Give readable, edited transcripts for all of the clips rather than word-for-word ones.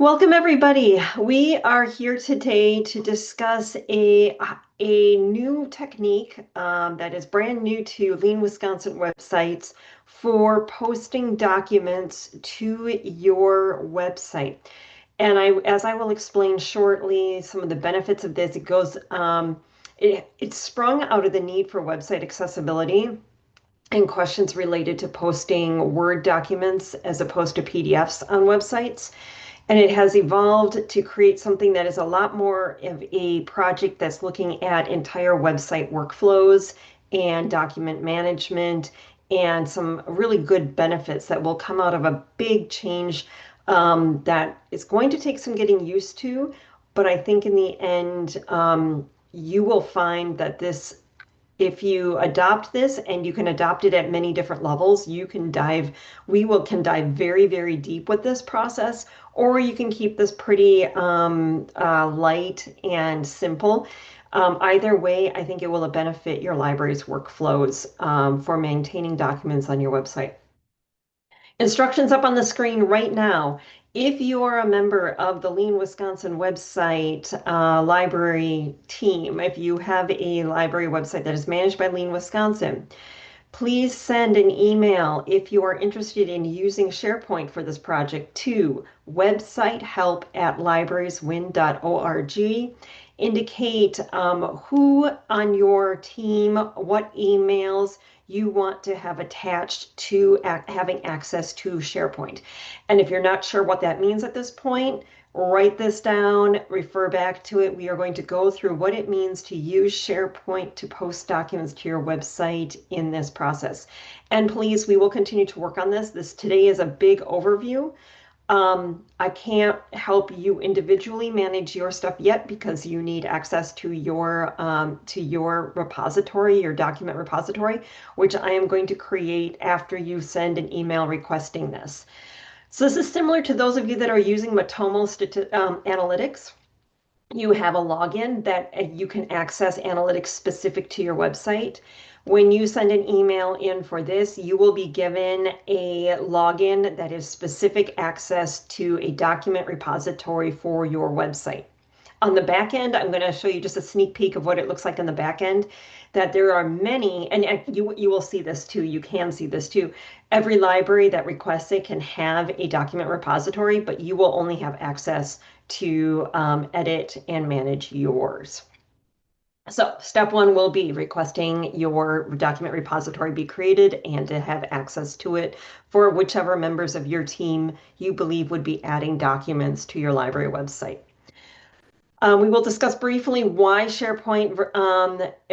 Welcome, everybody. We are here today to discuss a new technique that is brand new to Lean Wisconsin websites for posting documents to your website. And as I will explain shortly, some of the benefits of this, it's sprung out of the need for website accessibility and questions related to posting Word documents as opposed to PDFs on websites. And it has evolved to create something that is a lot more of a project that's looking at entire website workflows and document management and some really good benefits that will come out of a big change that is going to take some getting used to. But I think in the end, you will find that if you adopt this and you can adopt it at many different levels, we can dive very, very deep with this process, or you can keep this pretty light and simple. Either way, I think it will benefit your library's workflows for maintaining documents on your website. Instructions up on the screen right now. If you are a member of the Lean Wisconsin website library team, if you have a library website that is managed by Lean Wisconsin, please send an email if you are interested in using SharePoint for this project to websitehelp@librarieswin.org. Indicate who on your team, what emails you want to have attached to having access to SharePoint. And if you're not sure what that means at this point, write this down, refer back to it. We are going to go through what it means to use SharePoint to post documents to your website in this process. And please, we will continue to work on this. This today is a big overview. I can't help you individually manage your stuff yet because you need access to your repository, your document repository, which I am going to create after you send an email requesting this. So this is similar to those of you that are using Matomo Analytics. You have a login that you can access analytics specific to your website. When you send an email in for this, you will be given a login that is specific access to a document repository for your website. On the back end, I'm going to show you just a sneak peek of what it looks like on the back end, that there are many, and you will see this too, you can see this too. Every library that requests it can have a document repository, but you will only have access to edit and manage yours. So step one will be requesting your document repository be created and to have access to it for whichever members of your team you believe would be adding documents to your library website. We will discuss briefly why SharePoint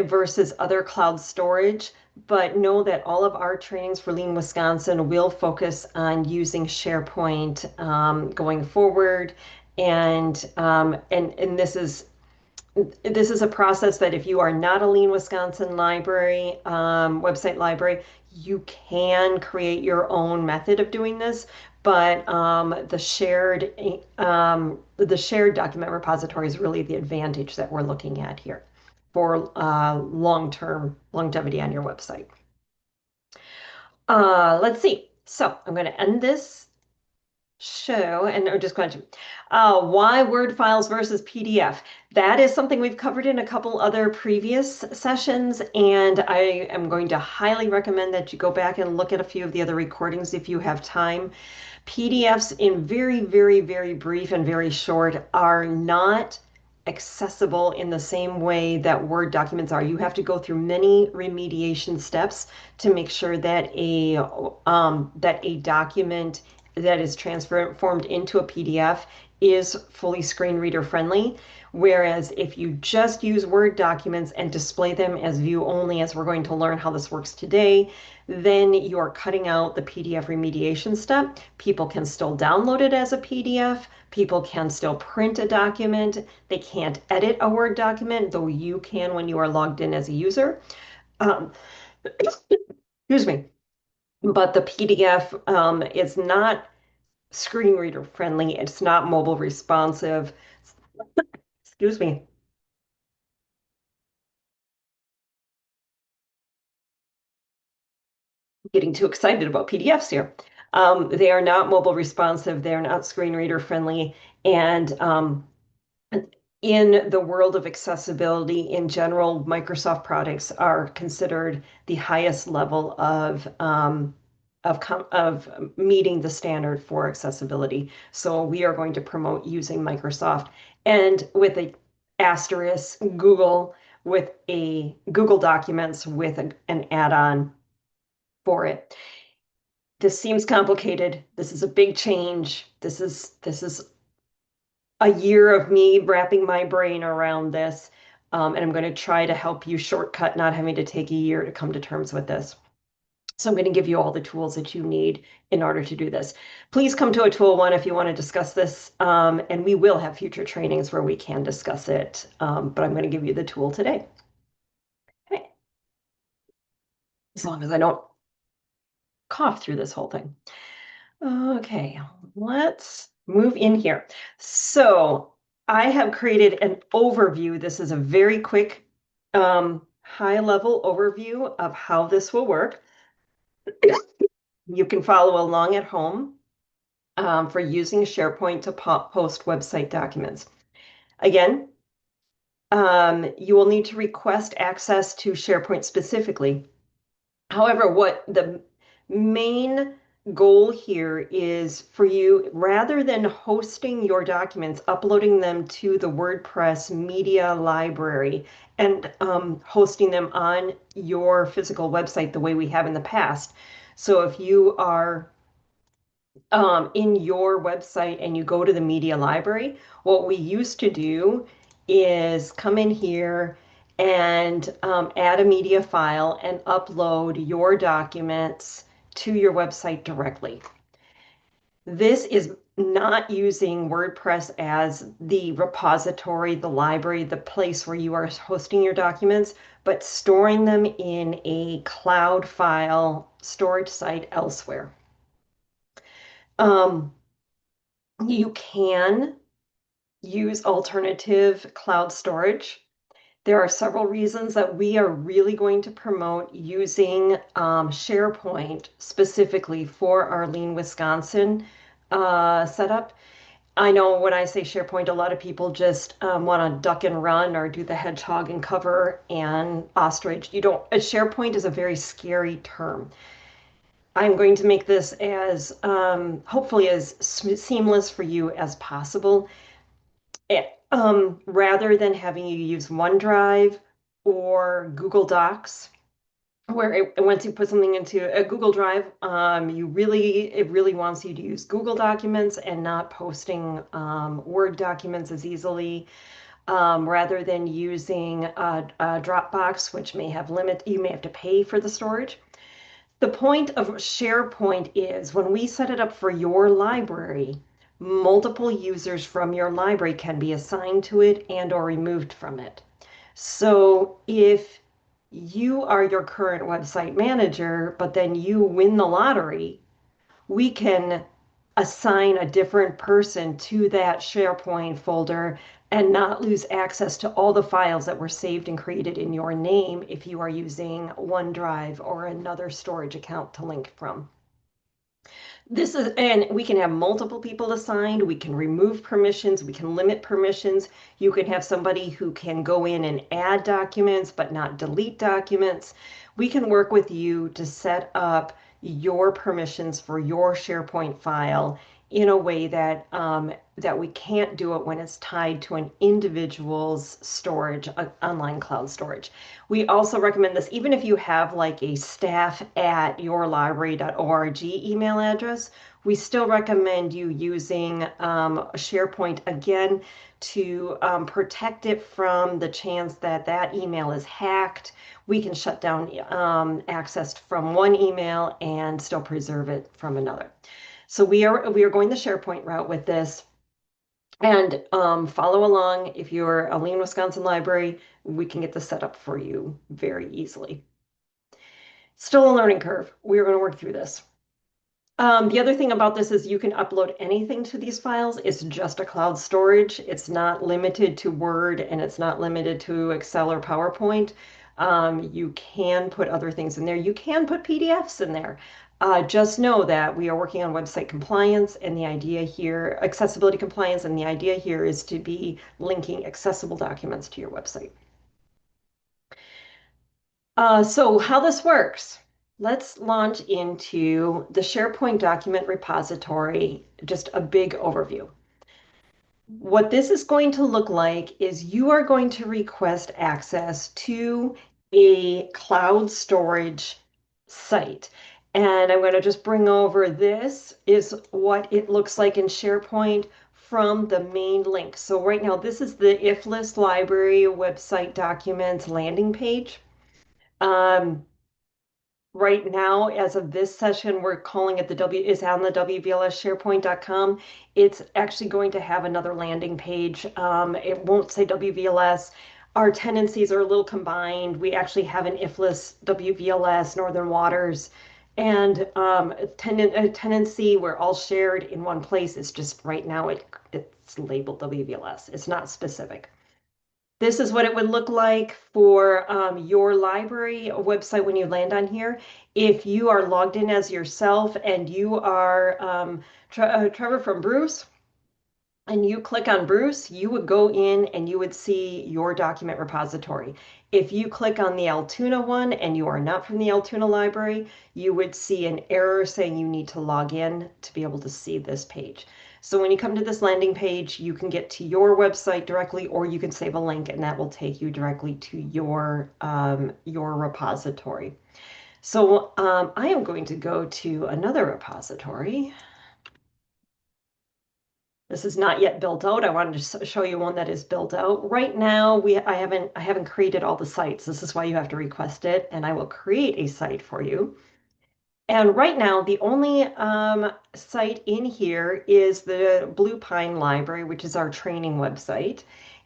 versus other cloud storage, but know that all of our trainings for Lean Wisconsin will focus on using SharePoint going forward. And this is a process that if you are not a Lean Wisconsin library, website library, you can create your own method of doing this, but the shared document repository is really the advantage that we're looking at here for long-term longevity on your website. Let's see. So I'm going to end this show and we're just going to why Word files versus PDF. That is something we've covered in a couple other previous sessions, and I am going to highly recommend that you go back and look at a few of the other recordings if you have time. PDFs in very, very, very brief and very short are not accessible in the same way that Word documents are. You have to go through many remediation steps to make sure that a document that is transformed into a PDF is fully screen reader friendly. Whereas if you just use Word documents and display them as view only, as we're going to learn how this works today, then you're cutting out the PDF remediation step. People can still download it as a PDF. People can still print a document. They can't edit a Word document, though you can when you are logged in as a user. Excuse me. But the PDF is not screen reader friendly. It's not mobile responsive. Excuse me. Getting too excited about PDFs here. They are not mobile responsive. They're not screen reader friendly. And in the world of accessibility in general, Microsoft products are considered the highest level of meeting the standard for accessibility. So we are going to promote using Microsoft and with a asterisk Google with a Google Documents with an add-on for it. This seems complicated. This is a big change. This is a year of me wrapping my brain around this. And I'm going to try to help you shortcut not having to take a year to come to terms with this. So I'm going to give you all the tools that you need in order to do this. Please come to a tool one if you want to discuss this. And we will have future trainings where we can discuss it. But I'm going to give you the tool today. Okay. As long as I don't cough through this whole thing. Okay, let's move in here. So I have created an overview. This is a very quick high-level overview of how this will work. You can follow along at home for using SharePoint to post website documents. Again, you will need to request access to SharePoint specifically. However, what the main goal here is for you, rather than hosting your documents, uploading them to the WordPress media library and hosting them on your physical website the way we have in the past. So if you are in your website and you go to the media library, what we used to do is come in here and add a media file and upload your documents to your website directly. This is not using WordPress as the repository, the library, the place where you are hosting your documents, but storing them in a cloud file storage site elsewhere. You can use alternative cloud storage. There are several reasons that we are really going to promote using SharePoint specifically for our Lean Wisconsin setup. I know when I say SharePoint, a lot of people just want to duck and run or do the hedgehog and cover and ostrich. You don't, SharePoint is a very scary term. I'm going to make this as hopefully as seamless for you as possible. Rather than having you use OneDrive or Google Docs, where once you put something into a Google Drive, it really wants you to use Google Documents and not posting Word documents as easily. Rather than using a Dropbox, which may have you may have to pay for the storage. The point of SharePoint is when we set it up for your library, multiple users from your library can be assigned to it and or removed from it. So if you are your current website manager, but then you win the lottery, we can assign a different person to that SharePoint folder and not lose access to all the files that were saved and created in your name if you are using OneDrive or another storage account to link from. And we can have multiple people assigned. We can remove permissions. We can limit permissions. You can have somebody who can go in and add documents, but not delete documents. We can work with you to set up your permissions for your SharePoint file in a way that that we can't do it when it's tied to an individual's storage, online cloud storage. We also recommend this even if you have like a staff@yourlibrary.org email address. We still recommend you using SharePoint again to protect it from the chance that that email is hacked. We can shut down access from one email and still preserve it from another. So we are going the SharePoint route with this. And follow along. If you're a Lean Wisconsin library, we can get this set up for you very easily. Still a learning curve. We're going to work through this. The other thing about this is you can upload anything to these files. It's just a cloud storage. It's not limited to Word and it's not limited to Excel or PowerPoint. You can put other things in there. You can put PDFs in there. Just know that we are working on website compliance, and the idea here, accessibility compliance, and the idea here is to be linking accessible documents to your website. So how this works, let's launch into the SharePoint document repository, just a big overview. What this is going to look like is you are going to request access to a cloud storage site. And I'm going to just bring over this is what it looks like in SharePoint from the main link. So right now, this is the if list library website documents landing page. Um, Right now, as of this session, we're calling it the W is on the WVLS It's actually going to have another landing page. It won't say WVLS. Our tenancies are a little combined. We actually have an IFLIS WVLS, Northern Waters, and a tenancy. We're all shared in one place. It's just right now it's labeled WVLS. It's not specific. This is what it would look like for your library website when you land on here. If you are logged in as yourself and you are Trevor from Bruce, and you click on Bruce, you would go in and you would see your document repository. If you click on the Altoona one and you are not from the Altoona library, you would see an error saying you need to log in to be able to see this page. So when you come to this landing page, you can get to your website directly, or you can save a link and that will take you directly to your repository. So I am going to go to another repository. This is not yet built out. I wanted to show you one that is built out. Right now, I haven't created all the sites. This is why you have to request it, and I will create a site for you. And right now, the only site in here is the Blue Pine Library, which is our training website.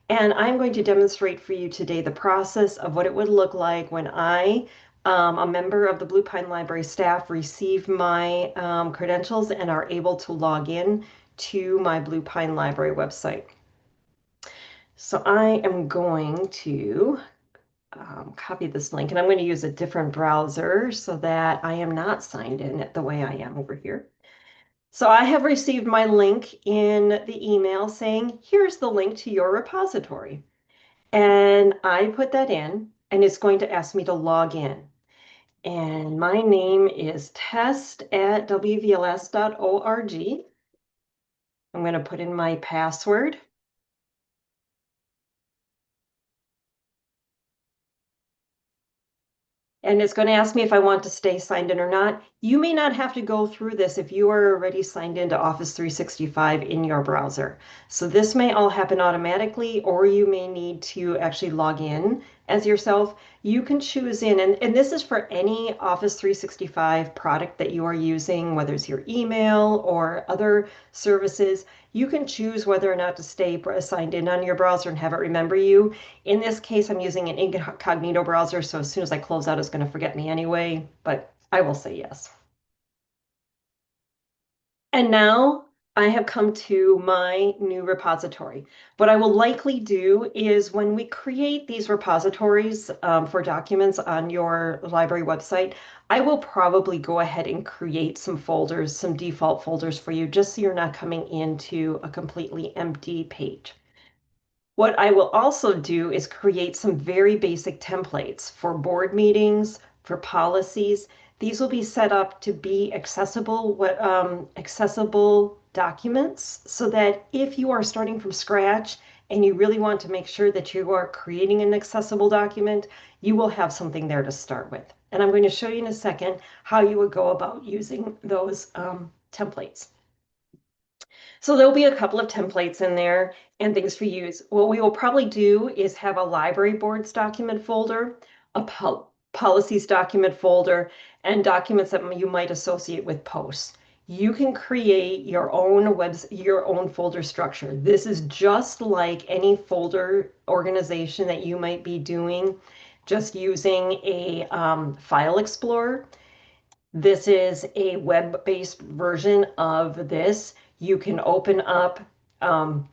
And I'm going to demonstrate for you today the process of what it would look like when I, a member of the Blue Pine Library staff, receive my credentials and are able to log in to my Blue Pine Library website. So I am going to copy this link, and I'm going to use a different browser so that I am not signed in the way I am over here. So I have received my link in the email saying, here's the link to your repository. And I put that in, and it's going to ask me to log in. And my name is test@wvls.org. I'm going to put in my password. And it's going to ask me if I want to stay signed in or not. You may not have to go through this if you are already signed into Office 365 in your browser. So this may all happen automatically, or you may need to actually log in as yourself. You can choose in, and this is for any Office 365 product that you are using, whether it's your email or other services. You can choose whether or not to stay signed in on your browser and have it remember you. In this case, I'm using an incognito browser, so as soon as I close out, it's going to forget me anyway, but I will say yes. And now I have come to my new repository. What I will likely do is when we create these repositories for documents on your library website, I will probably go ahead and create some folders, some default folders for you, just so you're not coming into a completely empty page. What I will also do is create some very basic templates for board meetings, for policies. These will be set up to be accessible documents so that if you are starting from scratch and you really want to make sure that you are creating an accessible document, you will have something there to start with. And I'm going to show you in a second how you would go about using those templates. So there'll be a couple of templates in there and things for use. What we will probably do is have a library boards document folder, a policies document folder, and documents that you might associate with posts. You can create your own folder structure. This is just like any folder organization that you might be doing, just using a file explorer. This is a web-based version of this. You can open up um,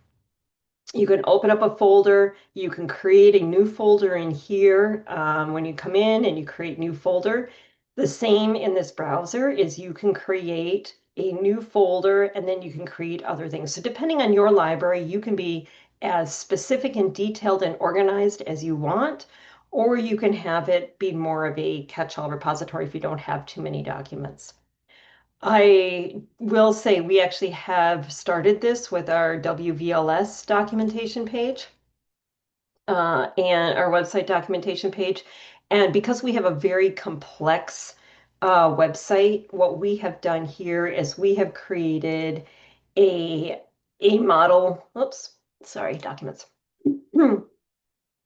a folder. You can create a new folder in here when you come in and you create new folder. The same in this browser is you can create a new folder and then you can create other things. So depending on your library, you can be as specific and detailed and organized as you want, or you can have it be more of a catch-all repository if you don't have too many documents. I will say we actually have started this with our WVLS documentation page and our website documentation page. And because we have a very complex website, what we have done here is we have created a a model. Oops, sorry, documents.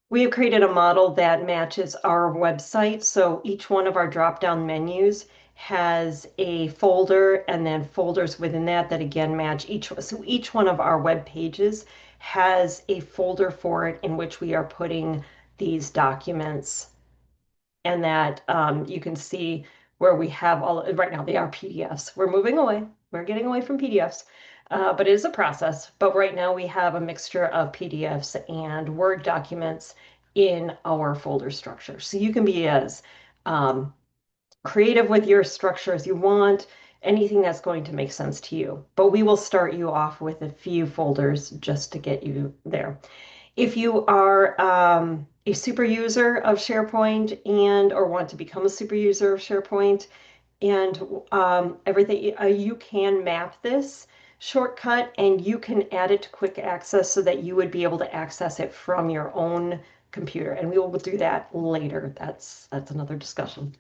We have created a model that matches our website. So each one of our drop-down menus has a folder and then folders within that that again match each. So each one of our web pages has a folder for it in which we are putting these documents and that you can see where we have all, right now they are PDFs. We're moving away. We're getting away from PDFs, but it is a process. But right now we have a mixture of PDFs and Word documents in our folder structure. So you can be as um, creative with your structure as you want, anything that's going to make sense to you. But we will start you off with a few folders just to get you there. If you are a super user of SharePoint and or want to become a super user of SharePoint and everything, you can map this shortcut and you can add it to quick access so that you would be able to access it from your own computer. And we will do that later. That's another discussion.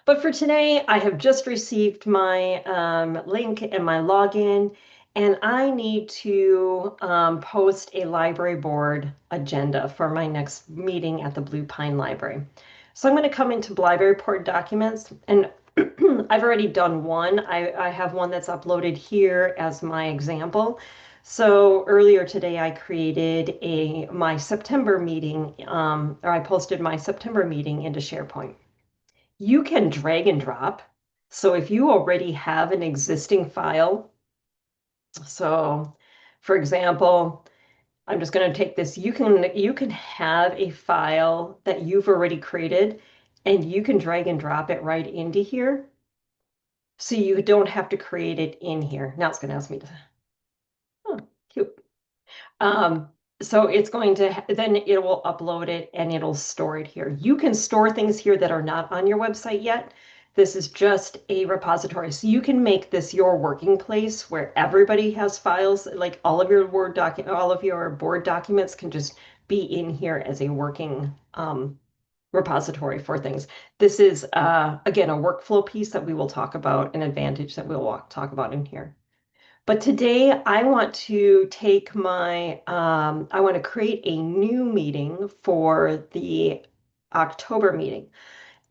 But for today, I have just received my link and my login, and I need to post a library board agenda for my next meeting at the Blue Pine Library. So I'm going to come into library board documents, and I've already done one. I have one that's uploaded here as my example. So earlier today, I created my September meeting, or I posted my September meeting into SharePoint. You can drag and drop. So if you already have an existing file, so for example, I'm just going to take this. You can have a file that you've already created and you can drag and drop it right into here. So you don't have to create it in here. Now it's going to ask me to, oh, cute. Um, so it's going to, then it will upload it and it'll store it here. You can store things here that are not on your website yet. This is just a repository. So you can make this your working place where everybody has files, like all of your all of your board documents can just be in here as a working repository for things. This is, again, a workflow piece that we will talk about, an advantage that we'll talk about in here. But today I want to take I want to create a new meeting for the October meeting.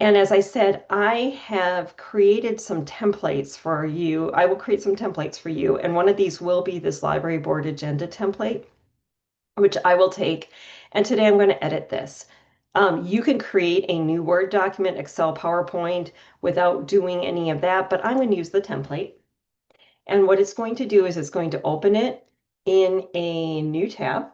And as I said, I have created some templates for you. I will create some templates for you. And one of these will be this library board agenda template, which I will take. And today I'm going to edit this. You can create a new Word document, Excel, PowerPoint without doing any of that, but I'm going to use the template. And what it's going to do is it's going to open it in a new tab.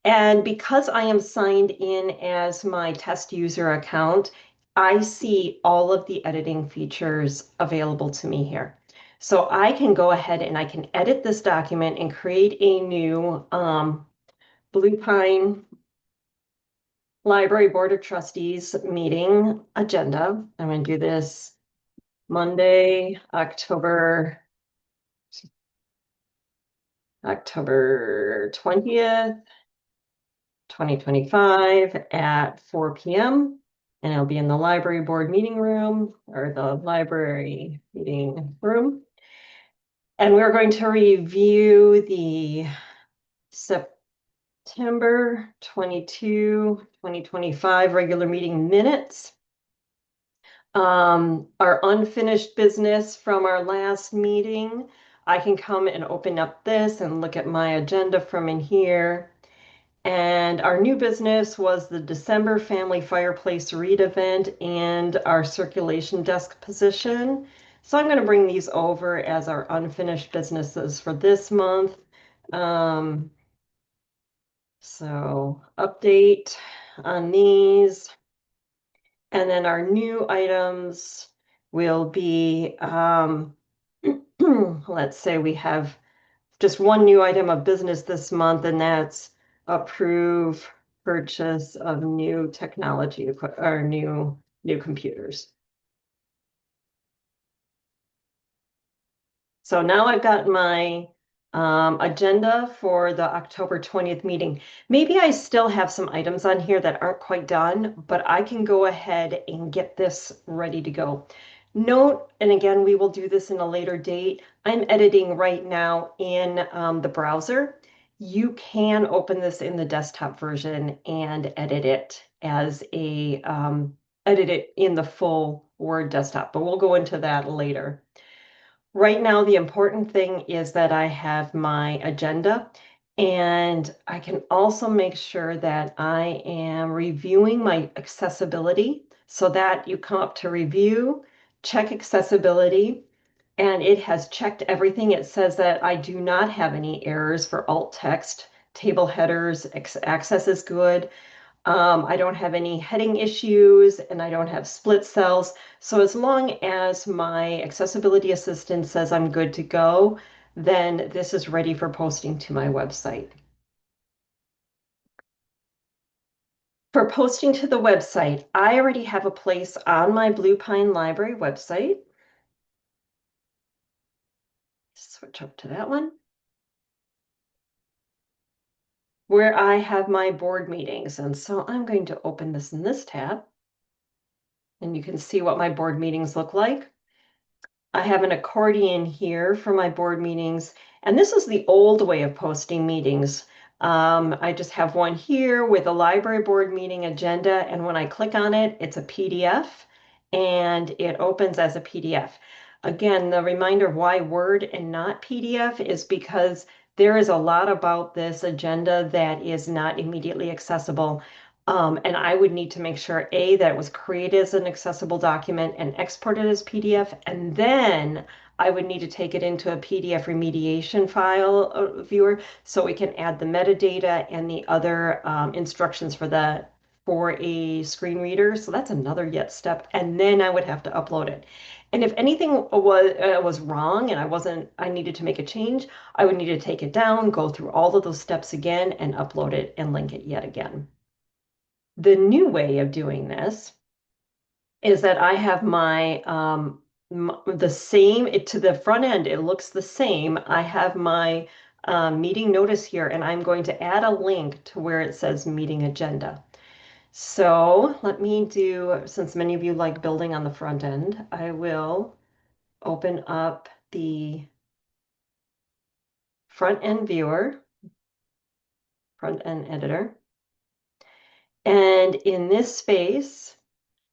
And because I am signed in as my test user account, I see all of the editing features available to me here. So I can go ahead and I can edit this document and create a new Blue Pine Library Board of Trustees meeting agenda. I'm going to do this Monday, October 20th, 2025 at 4 p.m. And it'll be in the library board meeting room or the library meeting room. And we're going to review the September 22, 2025 regular meeting minutes. Our unfinished business from our last meeting. I can come and open up this and look at my agenda from in here. And our new business was the December Family Fireplace Read event and our circulation desk position. So I'm going to bring these over as our unfinished businesses for this month. So update on these. And then our new items will be, let's say we have just one new item of business this month, and that's approve purchase of new technology or new computers. So now I've got my agenda for the October 20th meeting. Maybe I still have some items on here that aren't quite done, but I can go ahead and get this ready to go. Note, and again, we will do this in a later date. I'm editing right now in the browser. You can open this in the desktop version and edit it as edit it in the full Word desktop, but we'll go into that later. Right now, the important thing is that I have my agenda, and I can also make sure that I am reviewing my accessibility so that you come up to review, check accessibility, and it has checked everything. It says that I do not have any errors for alt text, table headers, access is good. I don't have any heading issues and I don't have split cells. So as long as my accessibility assistant says I'm good to go, then this is ready for posting to my website. For posting to the website, I already have a place on my Blue Pine Library website. Switch up to that one, where I have my board meetings. And so I'm going to open this in this tab, and you can see what my board meetings look like. I have an accordion here for my board meetings, and this is the old way of posting meetings. I just have one here with a library board meeting agenda, and when I click on it, it's a PDF, and it opens as a PDF. Again, the reminder of why Word and not PDF is because there is a lot about this agenda that is not immediately accessible. And I would need to make sure, A, that it was created as an accessible document and exported as PDF, and then I would need to take it into a PDF remediation file viewer so we can add the metadata and the other instructions for a screen reader. So that's another yet step, and then I would have to upload it. And if anything was wrong and I needed to make a change, I would need to take it down, go through all of those steps again, and upload it and link it yet again. The new way of doing this is that I have the same, to the front end, it looks the same. I have my meeting notice here, and I'm going to add a link to where it says meeting agenda. So let me do, since many of you like building on the front end, I will open up the front end viewer, front end editor. And in this space,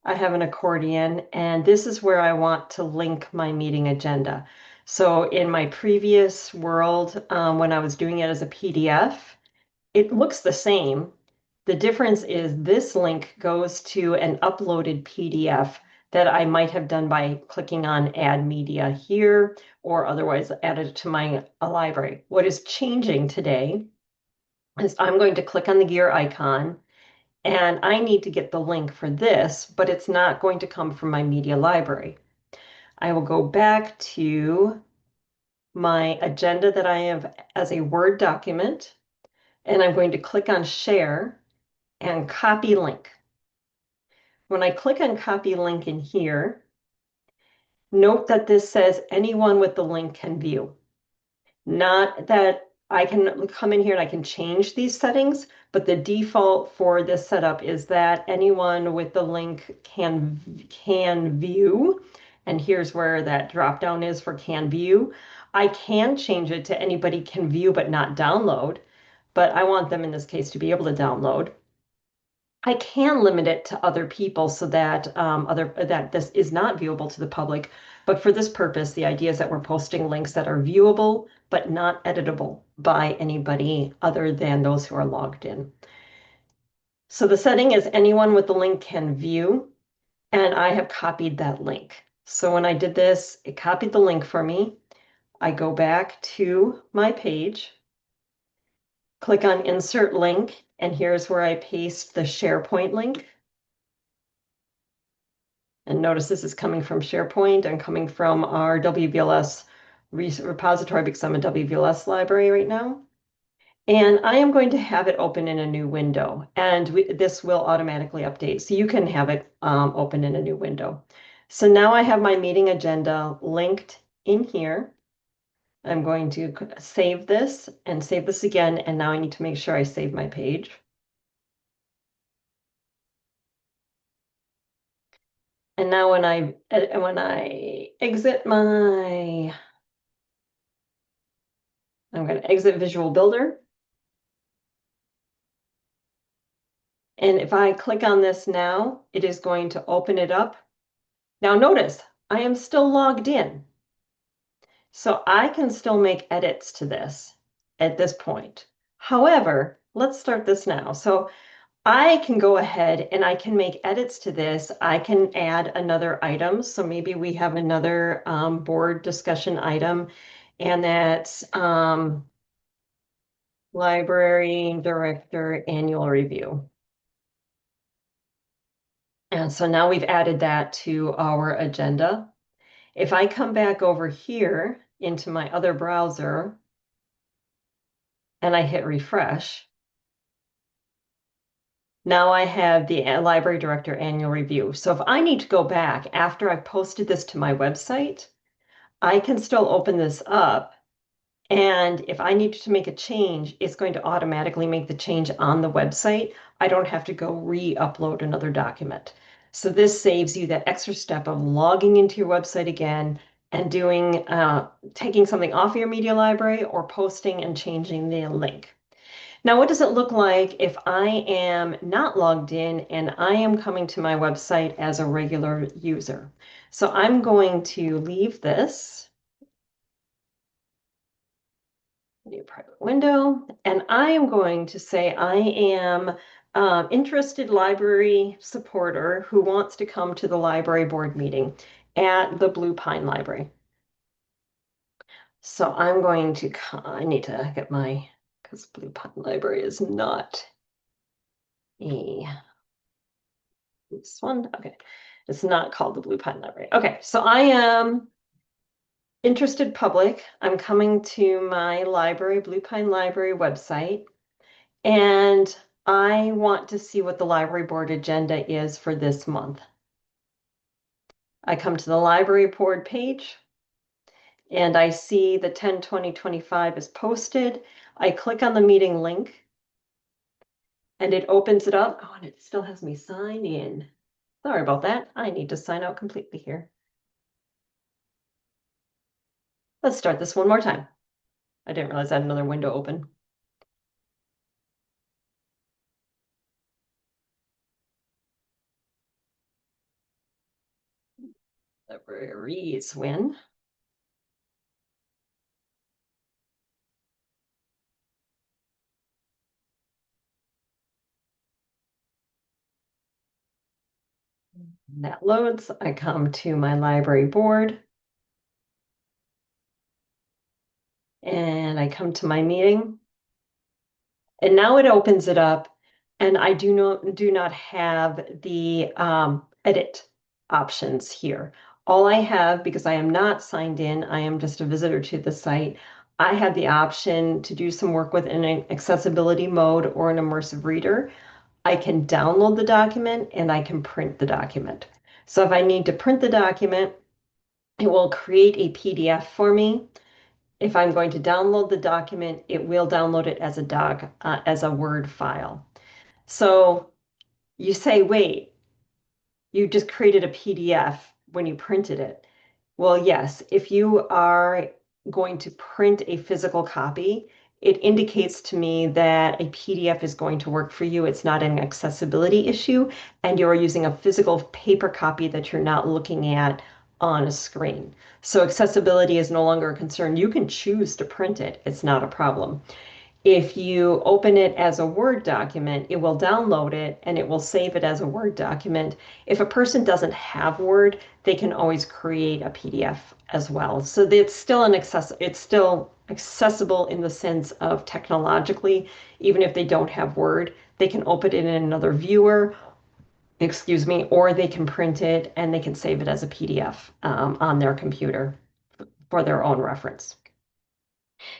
I have an accordion, and this is where I want to link my meeting agenda. So in my previous world, when I was doing it as a PDF, it looks the same. The difference is this link goes to an uploaded PDF that I might have done by clicking on Add Media here, or otherwise added it to my library. What is changing today is I'm going to click on the gear icon, and I need to get the link for this, but it's not going to come from my media library. I will go back to my agenda that I have as a Word document, and I'm going to click on Share and Copy Link. When I click on Copy Link in here, note that this says anyone with the link can view. Not that I can come in here and I can change these settings, but the default for this setup is that anyone with the link can view. And here's where that drop down is for can view. I can change it to anybody can view but not download, but I want them in this case to be able to download. I can limit it to other people so that that this is not viewable to the public. But for this purpose, the idea is that we're posting links that are viewable but not editable by anybody other than those who are logged in. So the setting is anyone with the link can view, and I have copied that link. So when I did this, it copied the link for me. I go back to my page, click on Insert Link, and here's where I paste the SharePoint link. And notice this is coming from SharePoint and coming from our WVLS repository because I'm a WVLS library right now. And I am going to have it open in a new window, and this will automatically update. So you can have it open in a new window. So now I have my meeting agenda linked in here. I'm going to save this and save this again. And now I need to make sure I save my page. And now when I exit I'm going to exit Visual Builder. And if I click on this now, it is going to open it up. Now notice, I am still logged in. So I can still make edits to this at this point. However, let's start this now. So I can go ahead and I can make edits to this. I can add another item. So maybe we have another board discussion item, and that's library director annual review. And so now we've added that to our agenda. If I come back over here into my other browser and I hit refresh, now I have the library director annual review. So if I need to go back after I've posted this to my website, I can still open this up. And if I need to make a change, it's going to automatically make the change on the website. I don't have to go re-upload another document. So this saves you that extra step of logging into your website again and doing taking something off your media library or posting and changing the link. Now, what does it look like if I am not logged in and I am coming to my website as a regular user? So I'm going to leave this. New private window, and I am going to say I am interested library supporter who wants to come to the library board meeting at the Blue Pine Library. So I'm going to, I need to get my, because Blue Pine Library is not a, this one, okay. It's not called the Blue Pine Library. Okay, so I am interested public. I'm coming to my library, Blue Pine Library website. And I want to see what the library board agenda is for this month. I come to the library board page and I see the 10/20/25 is posted. I click on the meeting link and it opens it up. Oh, and it still has me sign in. Sorry about that. I need to sign out completely here. Let's start this one more time. I didn't realize I had another window open. Libraries win. That loads. I come to my library board and I come to my meeting. And now it opens it up, and I do not have the edit options here. All I have, because I am not signed in, I am just a visitor to the site, I have the option to do some work with an accessibility mode or an immersive reader. I can download the document and I can print the document. So if I need to print the document, it will create a PDF for me. If I'm going to download the document, it will download it as a as a Word file. So you say, wait, you just created a PDF when you printed it. Well, yes, if you are going to print a physical copy, it indicates to me that a PDF is going to work for you. It's not an accessibility issue, and you're using a physical paper copy that you're not looking at on a screen. So accessibility is no longer a concern. You can choose to print it. It's not a problem. If you open it as a Word document, it will download it and it will save it as a Word document. If a person doesn't have Word, they can always create a PDF as well. So it's still it's still accessible in the sense of technologically, even if they don't have Word, they can open it in another viewer excuse me, or they can print it and they can save it as a PDF on their computer for their own reference.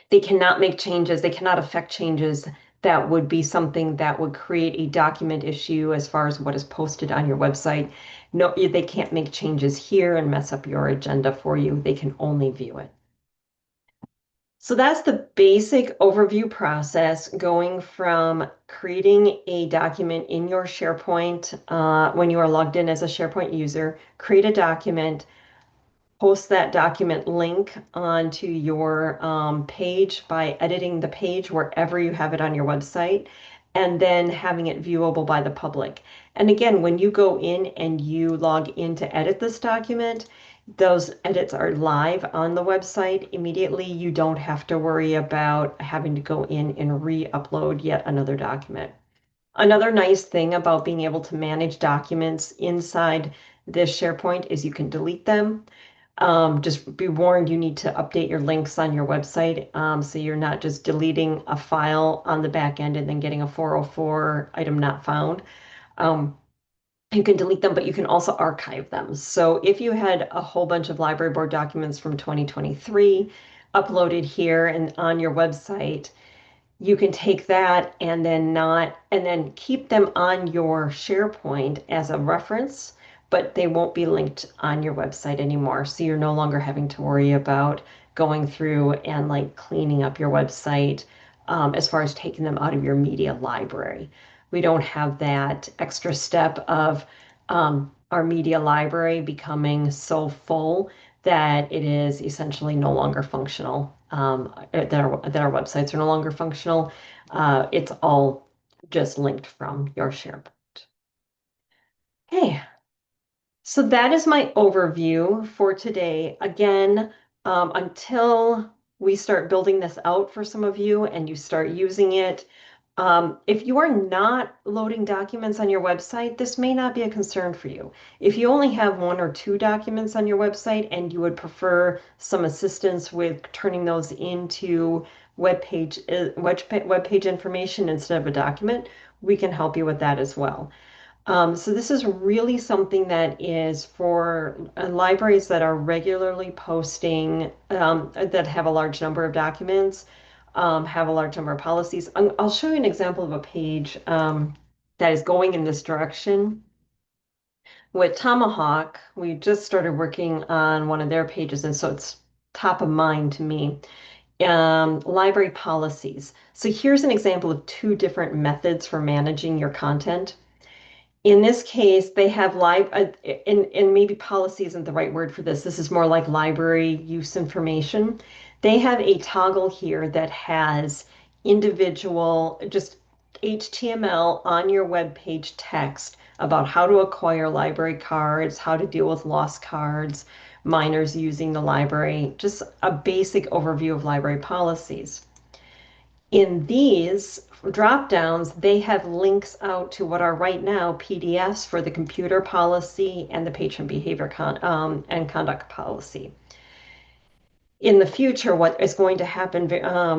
They cannot make changes, they cannot affect changes that would be something that would create a document issue as far as what is posted on your website. No, they can't make changes here and mess up your agenda for you. They can only view it. So that's the basic overview process going from creating a document in your SharePoint when you are logged in as a SharePoint user, create a document, post that document link onto your page by editing the page wherever you have it on your website, and then having it viewable by the public. And again, when you go in and you log in to edit this document, those edits are live on the website immediately. You don't have to worry about having to go in and re-upload yet another document. Another nice thing about being able to manage documents inside this SharePoint is you can delete them. Just be warned, you need to update your links on your website so you're not just deleting a file on the back end and then getting a 404 item not found. Um, you can delete them, but you can also archive them. So if you had a whole bunch of library board documents from 2023 uploaded here and on your website, you can take that and then keep them on your SharePoint as a reference, but they won't be linked on your website anymore. So you're no longer having to worry about going through and like cleaning up your website as far as taking them out of your media library. We don't have that extra step of our media library becoming so full that it is essentially no longer functional, that our websites are no longer functional. It's all just linked from your SharePoint. Okay, so that is my overview for today. Again, until we start building this out for some of you and you start using it, if you are not loading documents on your website, this may not be a concern for you. If you only have 1 or 2 documents on your website and you would prefer some assistance with turning those into web page information instead of a document, we can help you with that as well. So this is really something that is for libraries that are regularly posting, that have a large number of documents, have a large number of policies. I'll show you an example of a page that is going in this direction. With Tomahawk, we just started working on one of their pages, and so it's top of mind to me. Library policies. So here's an example of 2 different methods for managing your content. In this case, they have and maybe policy isn't the right word for this. This is more like library use information. They have a toggle here that has individual, just HTML on your web page text about how to acquire library cards, how to deal with lost cards, minors using the library, just a basic overview of library policies. In these drop downs, they have links out to what are right now PDFs for the computer policy and the patron behavior and conduct policy. In the future, what is going to happen,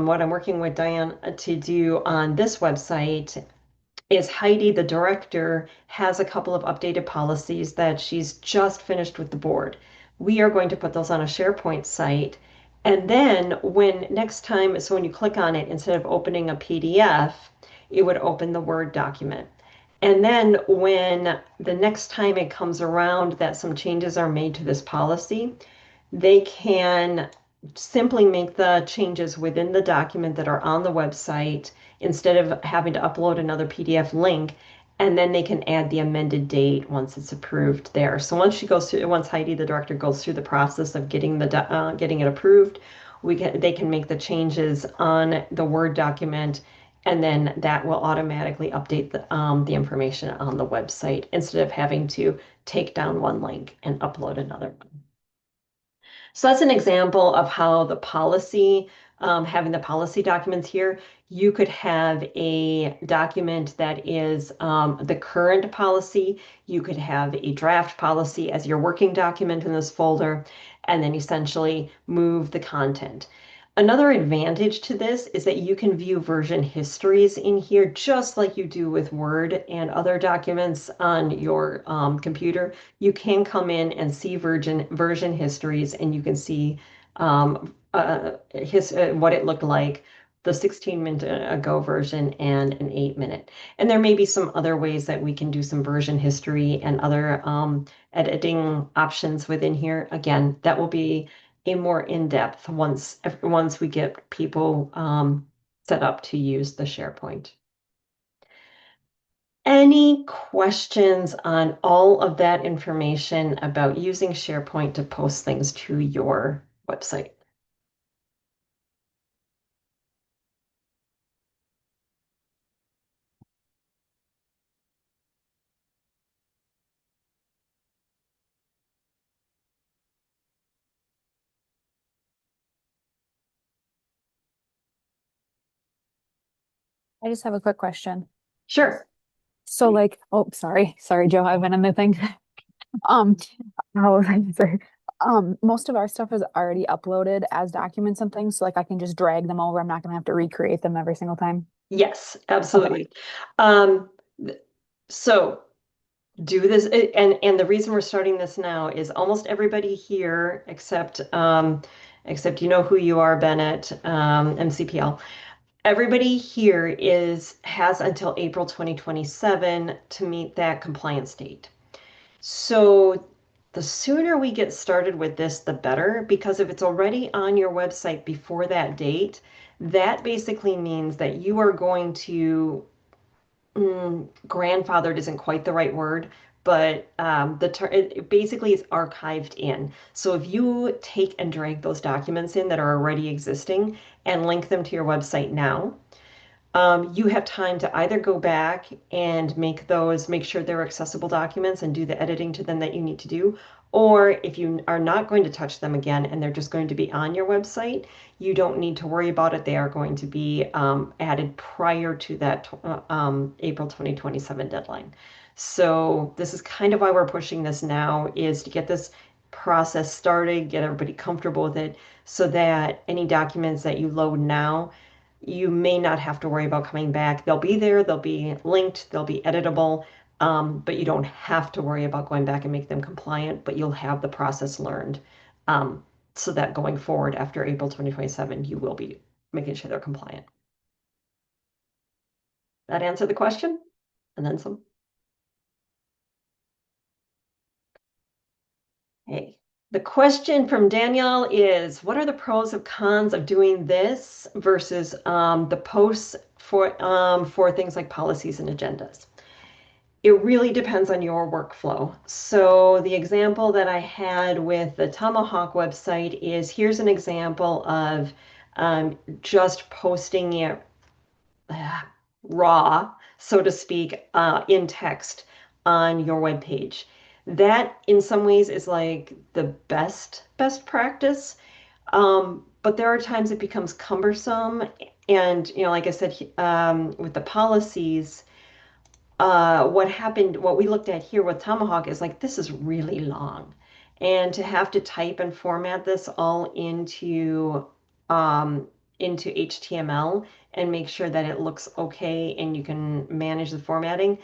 what I'm working with Diane to do on this website is Heidi, the director, has a couple of updated policies that she's just finished with the board. We are going to put those on a SharePoint site. And then when next time, so when you click on it, instead of opening a PDF, it would open the Word document. And then when the next time it comes around that some changes are made to this policy, they can simply make the changes within the document that are on the website instead of having to upload another PDF link, and then they can add the amended date once it's approved there. So once Heidi, the director, goes through the process of getting it approved, they can make the changes on the Word document, and then that will automatically update the information on the website instead of having to take down one link and upload another one. So that's an example of how the policy, having the policy documents here, you could have a document that is the current policy. You could have a draft policy as your working document in this folder, and then essentially move the content. Another advantage to this is that you can view version histories in here just like you do with Word and other documents on your computer. You can come in and see version histories, and you can see what it looked like, the 16-minute ago version and an 8-minute. And there may be some other ways that we can do some version history and other editing options within here. Again, that will be a more in-depth once we get people set up to use the SharePoint. Any questions on all of that information about using SharePoint to post things to your website? I just have a quick question. Sure. So like, oh, sorry, Joe, I went on the thing. Um, how was I gonna say? Most of our stuff is already uploaded as documents and things, so like I can just drag them over. I'm not gonna have to recreate them every single time. Yes, Okay. absolutely. Um, so do this, and the reason we're starting this now is almost everybody here, except you know who you are, Bennett, MCPL. Everybody here has until April 2027 to meet that compliance date. So the sooner we get started with this, the better, because if it's already on your website before that date, that basically means that you are going to, grandfathered isn't quite the right word, but it basically is archived in. So if you take and drag those documents in that are already existing and link them to your website now, you have time to either go back and make sure they're accessible documents and do the editing to them that you need to do. Or if you are not going to touch them again and they're just going to be on your website, you don't need to worry about it. They are going to be added prior to that April 2027 deadline. So this is kind of why we're pushing this now, is to get this process started, get everybody comfortable with it, so that any documents that you load now, you may not have to worry about coming back. They'll be there, they'll be linked, they'll be editable, but you don't have to worry about going back and make them compliant, but you'll have the process learned, um, so that going forward after April 2027, you will be making sure they're compliant. That answer the question? And then some. Hey. The question from Danielle is, what are the pros and cons of doing this versus the posts for things like policies and agendas? It really depends on your workflow. So the example that I had with the Tomahawk website is, here's an example of just posting it uh, raw, so to speak, in text on your web page. That in some ways is like the best practice. But there are times it becomes cumbersome. And, like I said, with the policies, what we looked at here with Tomahawk is like, this is really long. And to have to type and format this all into HTML and make sure that it looks okay and you can manage the formatting.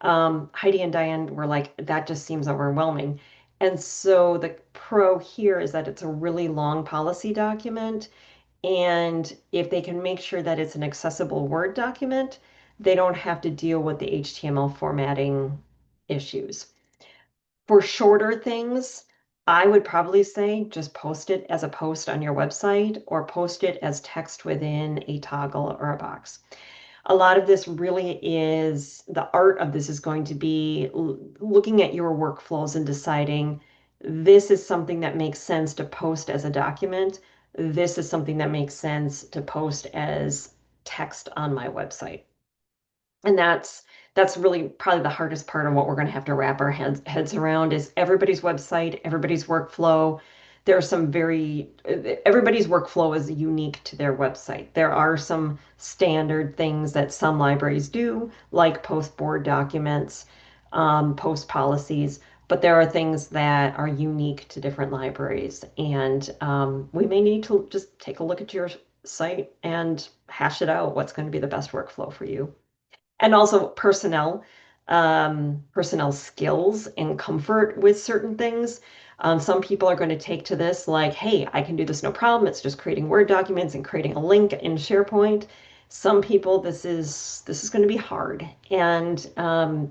Heidi and Diane were like, that just seems overwhelming. And so the pro here is that it's a really long policy document, and if they can make sure that it's an accessible Word document, they don't have to deal with the HTML formatting issues. For shorter things, I would probably say just post it as a post on your website or post it as text within a toggle or a box. A lot of this really is, the art of this is going to be looking at your workflows and deciding, this is something that makes sense to post as a document. This is something that makes sense to post as text on my website. And that's really probably the hardest part of what we're going to have to wrap our heads around, is everybody's website, everybody's workflow. There are some everybody's workflow is unique to their website. There are some standard things that some libraries do, like post board documents, post policies, but there are things that are unique to different libraries. And we may need to just take a look at your site and hash it out what's going to be the best workflow for you. And also personnel skills and comfort with certain things. Some people are going to take to this like, hey, I can do this no problem. It's just creating Word documents and creating a link in SharePoint. Some people, this is going to be hard, and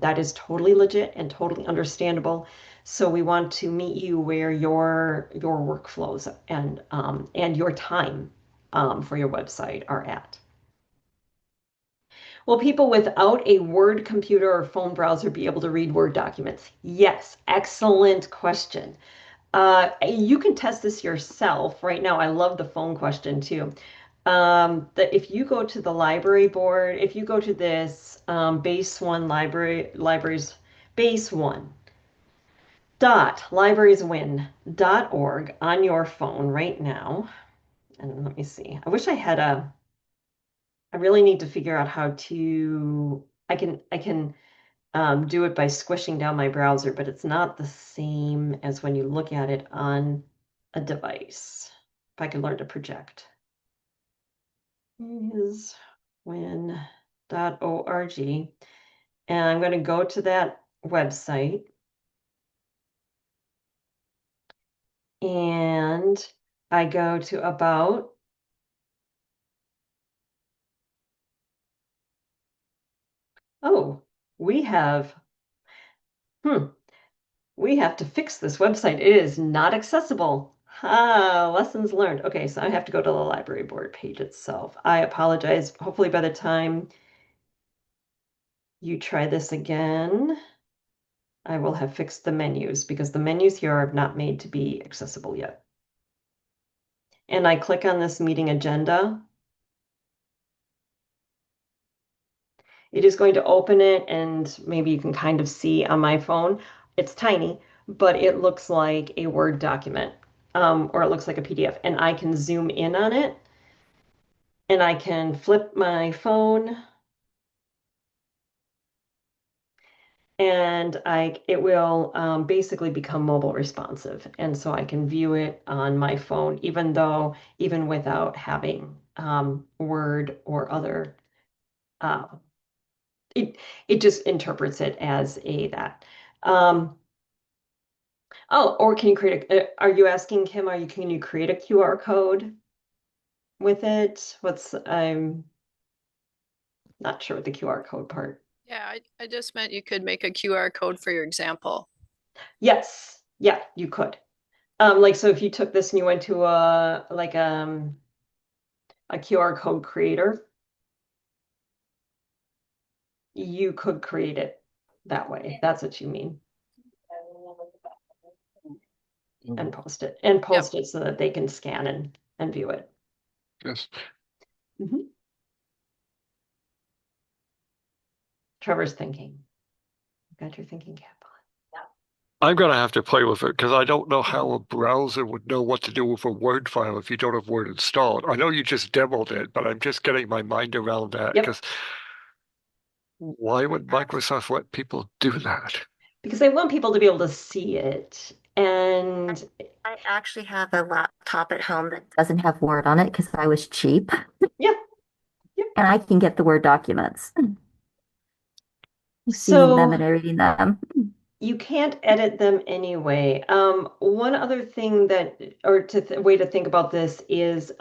that is totally legit and totally understandable. So we want to meet you where your workflows and your time for your website are at. Will people without a Word computer or phone browser be able to read Word documents? Yes, excellent question. You can test this yourself right now. I love the phone question too. That if you go to the library board, if you go to this base one libraries base one dot librarieswin.org on your phone right now, and let me see. I really need to figure out how to. I can do it by squishing down my browser, but it's not the same as when you look at it on a device. If I could learn to project. Is win.org. And I'm going to go to that website and I go to about. Oh, we have, hmm, we have to fix this website. It is not accessible. Ah, lessons learned. Okay, so I have to go to the library board page itself. I apologize. Hopefully by the time you try this again, I will have fixed the menus because the menus here are not made to be accessible yet. And I click on this meeting agenda. It is going to open it, and maybe you can kind of see on my phone. It's tiny, but it looks like a Word document, or it looks like a PDF. And I can zoom in on it, and I can flip my phone, and it will basically become mobile responsive. And so I can view it on my phone, even without having Word or other. Uh, it it just interprets it as a that. Um, Oh, or can you create are you asking him, can you create a QR code with it? I'm not sure what the QR code part. Yeah, I just meant you could make a QR code for your example. Yes. Yeah, you could. Like, so if you took this and you went to a QR code creator, you could create it that way. That's what you mean. And Yep. post it so that they can scan and view it. Yes. Mhm. Trevor's thinking. Got your thinking cap on. I'm gonna have to play with it because I don't know how a browser would know what to do with a Word file if you don't have Word installed. I know you just demoed it, but I'm just getting my mind around that Yep. because why would Microsoft let people do that? Because they want people to be able to see it. And I actually have a laptop at home that doesn't have Word on it because I was cheap yeah, yeah. and I can get the Word documents, seeing them So and reading them. you can't edit them anyway. One other thing way to think about this is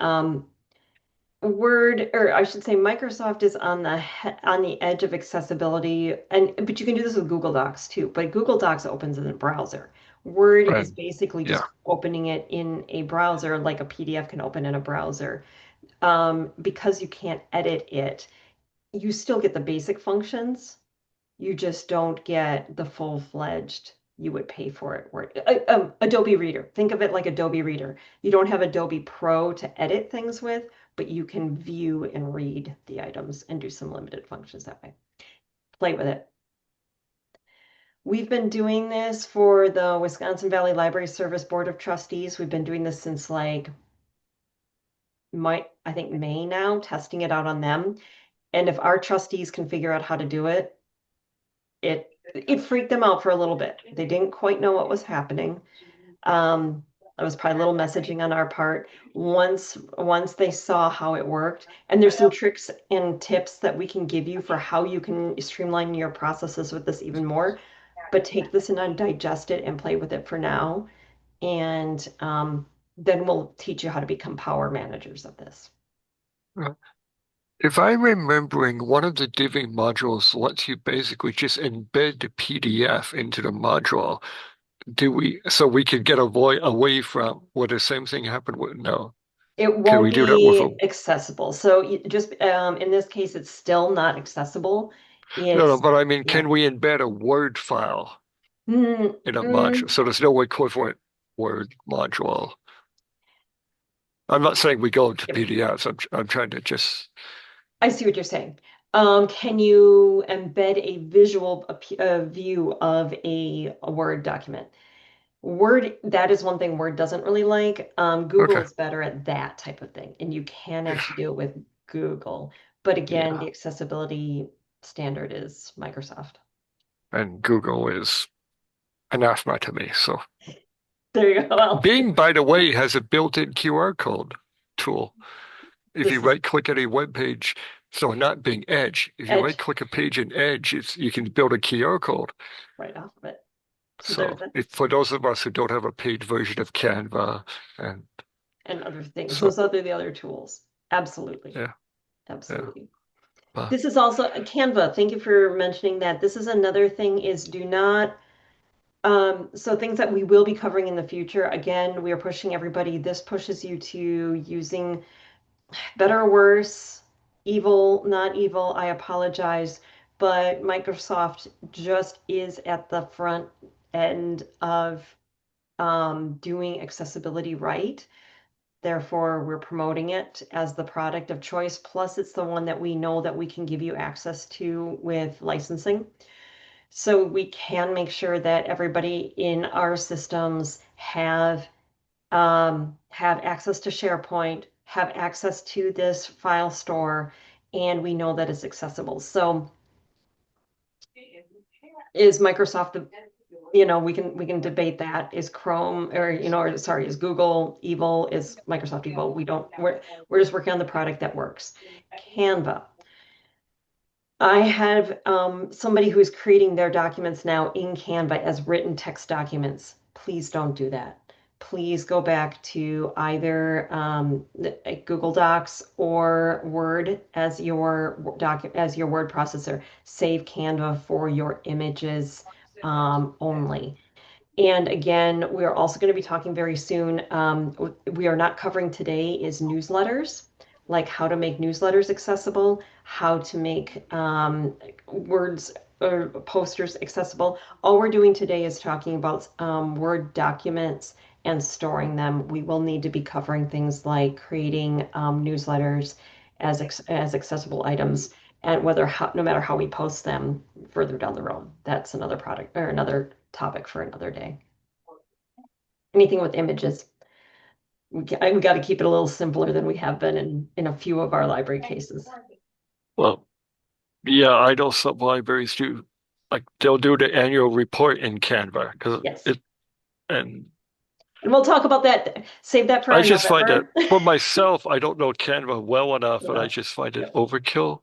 Word, or I should say, Microsoft is on the edge of accessibility, but you can do this with Google Docs too. But Google Docs opens in a browser. Word Right. is basically Yeah. just opening it in a browser, like a PDF can open in a browser. Because you can't edit it, you still get the basic functions. You just don't get the full-fledged, you would pay for it. Adobe Reader. Think of it like Adobe Reader. You don't have Adobe Pro to edit things with, but you can view and read the items and do some limited functions that way. Play with it. We've been doing this for the Wisconsin Valley Library Service Board of Trustees. We've been doing this since like I think May now, testing it out on them. And if our trustees can figure out how to do it, it It freaked them out for a little bit. They didn't quite know what was happening. That was probably a little messaging on our part. Once they saw how it worked, and there's some tricks and tips that we can give you for how you can streamline your processes with this even more. But take this and digest it and play with it for now, and then we'll teach you how to become power managers of this. If I'm remembering, one of the divvy modules lets you basically just embed the PDF into the module. So we could get away from, would the same thing happen with, no. It Can won't we do that with a, be accessible. So just in this case, it's still not accessible. no, It's but I mean, yeah. can we embed a Word file Mm, in a module? mm, So there's no equivalent Word module. I'm not saying we go to yep. PDFs. I'm trying to just, I see what you're saying. Can you embed a visual view of a Word document? Word, that is one thing Word doesn't really like. Google okay. is better at that type of thing, and you can actually do it with Google. But again, Yeah. the accessibility standard is Microsoft. And Google is anathema to me. So There you go. Well, Bing, by the way, has a built-in QR code tool. If you this is right click any web page, so not Bing Edge, if you right Edge click a page in Edge, you can build a QR code. right off of it. So there's So that for those of us who don't have a paid version of Canva, and and other things. so Those are the other tools. Absolutely. yeah, yeah. Absolutely. But This is also Canva. Thank you for mentioning that. This is another thing is do not so things that we will be covering in the future. Again, we are pushing everybody. This pushes you to using better or worse, evil, not evil. I apologize, but Microsoft just is at the front end of doing accessibility right. Therefore, we're promoting it as the product of choice. Plus, it's the one that we know that we can give you access to with licensing. So we can make sure that everybody in our systems have access to SharePoint, have access to this file store, and we know that it's accessible. So is Microsoft the, we can debate that. Is Chrome or or sorry, is Google evil? Is Microsoft evil? We're just working on the product that works. Canva. I have somebody who's creating their documents now in Canva as written text documents. Please don't do that. Please go back to either Google Docs or Word as your Word processor. Save Canva for your images only. And again, we are also going to be talking very soon. We are not covering today is newsletters, like how to make newsletters accessible, how to make words or posters accessible. All we're doing today is talking about Word documents and storing them. We will need to be covering things like creating newsletters as accessible items, and no matter how we post them further down the road. That's another product or another topic for another day. Anything with images, we got to keep it a little simpler than we have been in a few of our library cases. well, yeah, I know some libraries do, like they'll do the annual report in Canva because Yes. it, and And we'll talk about that. Save that for I our just find that November. for myself, I don't know Canva well enough, and I Enough. just find it Yep. overkill.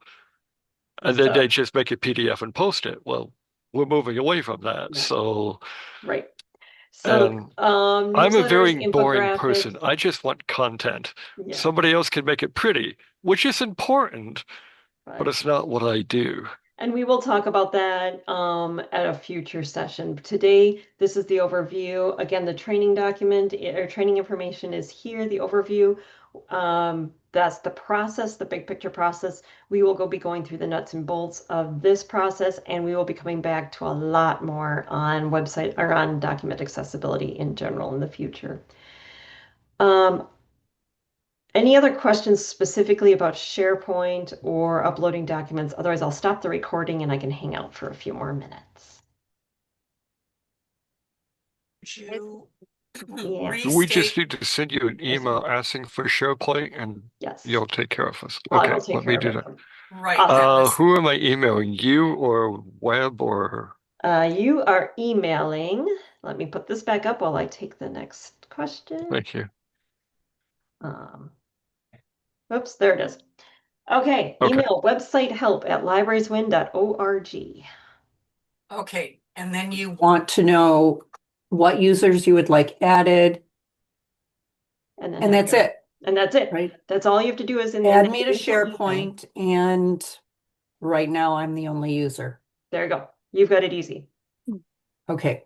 And then So, they just make a PDF and post it. Well, we're moving away from that. yeah, So, right. So, and I'm a newsletters, very boring infographics. person. I just want content. Yeah, Somebody else can make it pretty, which is important, but right. it's not what I do. And we will talk about that at a future session. Today, this is the overview. Again, the training document or training information is here, the overview. That's the process, the big picture process. We will be going through the nuts and bolts of this process, and we will be coming back to a lot more on website or on document accessibility in general in the future. Um, any other questions specifically about SharePoint or uploading documents? Otherwise, I'll stop the recording and I can hang out for a few more minutes. You Yeah. We just restate. need to send you an email asking for SharePoint and Yes. you'll take care of us. I Okay, will take let care me of do it. that. Right, that Awesome. was Who am I emailing? You or Web or You are emailing. Let me put this back up while I take the next question. Thank you. Oops, there it is. Okay, Okay. email website help@librarieswin.org. Okay, and then you want to know what users you would like added, And then and have that's your- it, And that's it. right? That's all you have to do is in Add me to initial email. SharePoint, and right now I'm the only user. There you go. You've got it easy. Okay,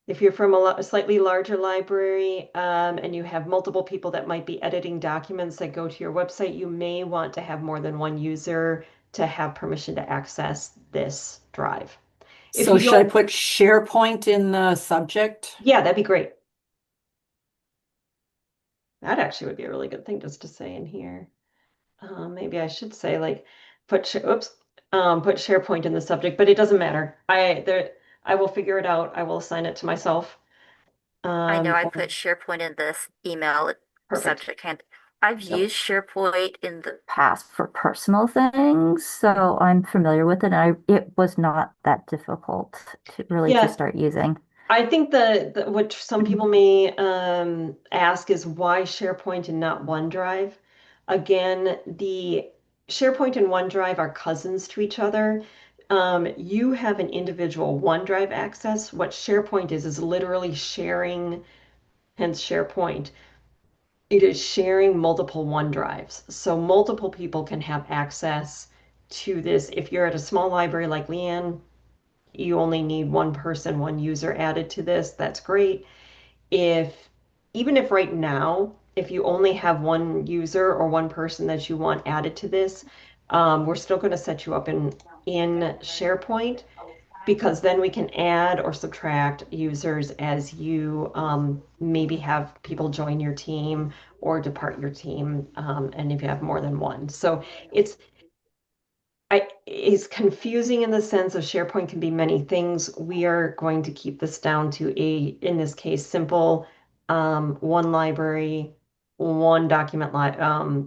If you're from a slightly larger library and you have multiple people that might be editing documents that go to your website, you may want to have more than one user to have permission to access this drive. If so you should I don't, put SharePoint in the subject? yeah, that'd be great. That actually would be a really good thing just to say in here. Maybe I should say like put put SharePoint in the subject, but it doesn't matter. I will figure it out. I will assign it to myself. I know I And put SharePoint in this email perfect. subject. And I've Yep. used SharePoint in the past for personal things, so I'm familiar with it. And it was not that difficult to really to Yeah, start using. I think what some people may ask is why SharePoint and not OneDrive? Again, the SharePoint and OneDrive are cousins to each other. You have an individual OneDrive access. What SharePoint is literally sharing, hence SharePoint. It is sharing multiple OneDrives. So multiple people can have access to this. If you're at a small library like Leanne, you only need one person, one user added to this. That's great. If Even if right now, if you only have one user or one person that you want added to this, we're still going to set you up in SharePoint because then we can add or subtract users as you maybe have people join your team or depart your team, and if you have more than one. So it's is confusing in the sense of SharePoint can be many things. We are going to keep this down to in this case, simple one library, one document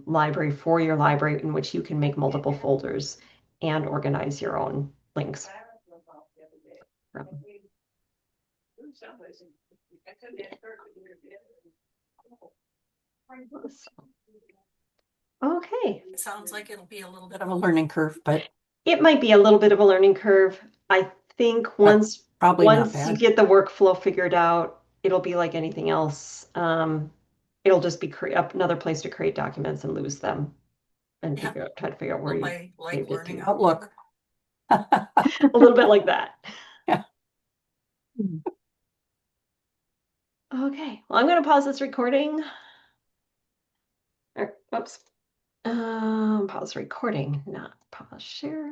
library for your library in which you can make multiple folders and organize your own links. Okay. It sounds like it'll be a little bit of a learning curve, but It might be a little bit of a learning curve. I think probably not once you bad. get the workflow figured out, it'll be like anything else. It'll just be another place to create documents and lose them and Yeah. try to figure out where you Like saved it learning to. Outlook. A little bit like that. Yeah. Okay, well, I'm going to pause this recording. Whoops. Pause recording, not pause share.